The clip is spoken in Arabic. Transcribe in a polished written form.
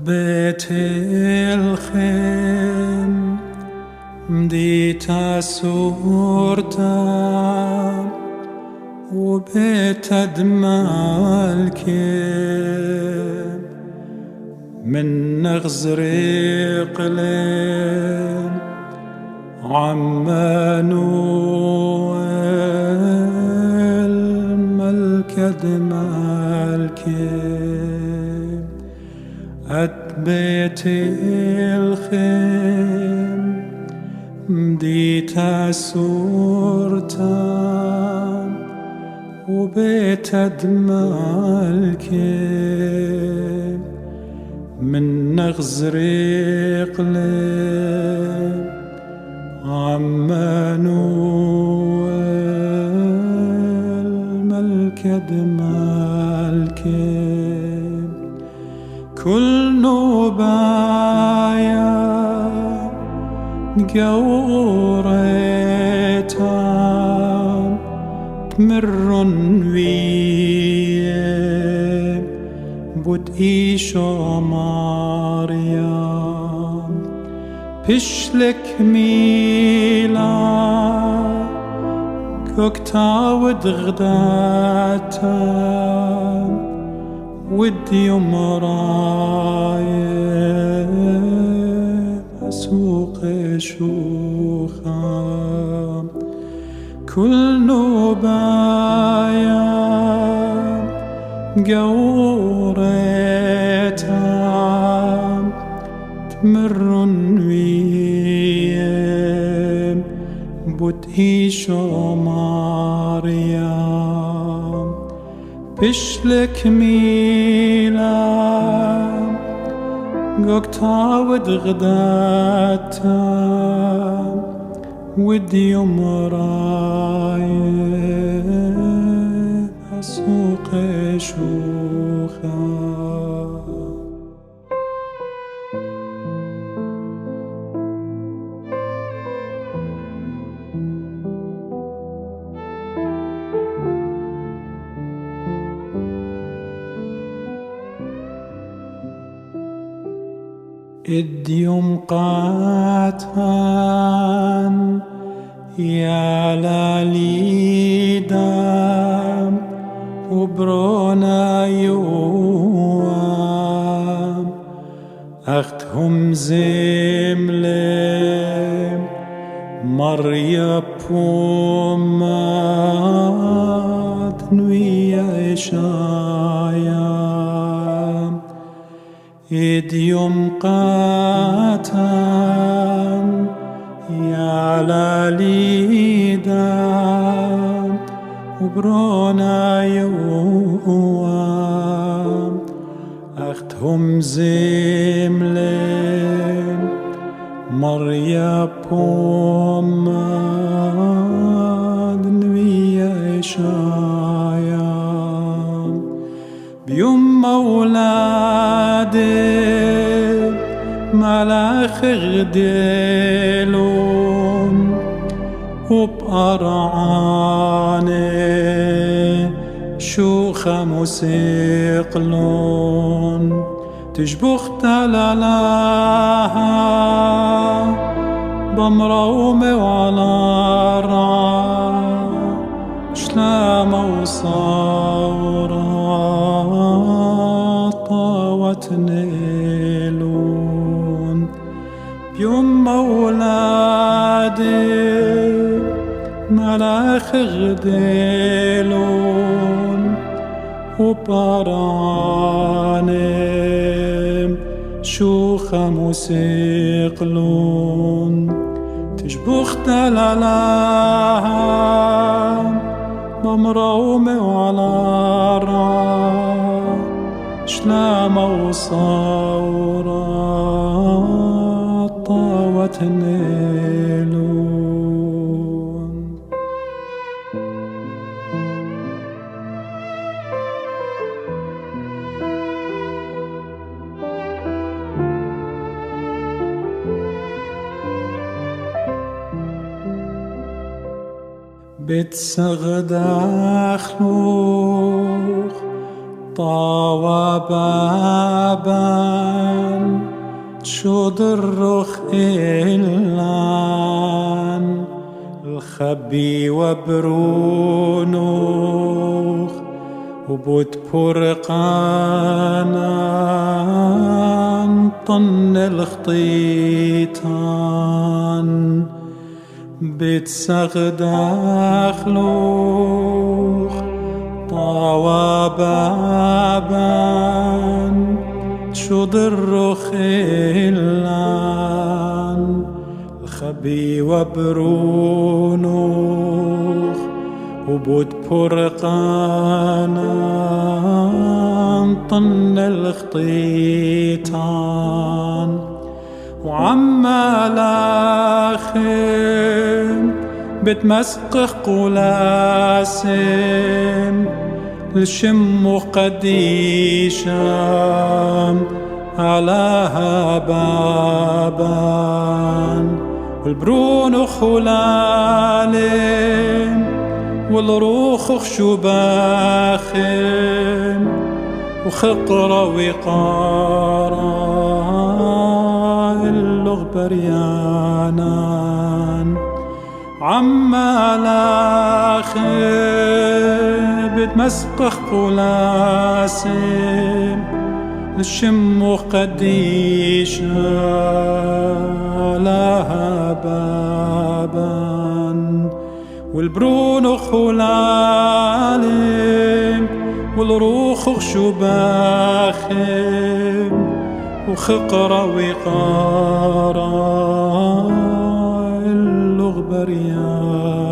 بيت الخيم مديتا صورتا وبيت دمع الكيم من نغزري قليم عمانويل ملك دمع الكيم بيت الخيم مديتا صورتا وبيت دمع الكيم من نغزري قليم عمانويل ملك دمع الكيم كل نوبايا قوريتا تمر ويه بود إيشو مريم بشلك ميلا كوكتا ودغداتا ودي مراي أسوق شوخا كل نوبايا قوريتا تمر ويم بوتيشو مريم بشلك ميلا قوكتا ودغداتا ودي مراي أسوق شوخا إديوم قاتان يا لاليدام وبرونا يوام أختهم زملم مريب ومات نويا إشايام إديوم قاتان يا لاليدام وبرونا يوام أختهم زملين مريب وماد نويا إشايام بيوم مولادي ملاخ غديلون وبقرعاني شوخة موسيقلون تشبخ تلالها بمرومي وعلى الرعا شلامة وصورة طاوتنيلون بيوم مولادي ملاخ غديلون وبارانم شوخة موسيقلون تشبخ دلالها بمرومي وعلى الرعا شلامة وصورة طاوتنيلون بتسغد أخلوخ طاوى بابان شو درخ إلان الخبي وبرونوخ وبوت برقانان طن الخطيطان بتسغ داخلوخ طاوى بابان شو درخ إلان الخبي وبرونوخ وبود برقانان طن الخطيطان وعمال آخر بتمسقخ قلاسم الشم قديشام علىها بابان والبرون خلالم والروخ شباخم وخقرة وقارا اللغ بريانان عمال آخر بتمسقخ قلاسم الشم قديش لها بابا والبرون خلالم والروخ شباخم وخقرة وقارا اللغ بريان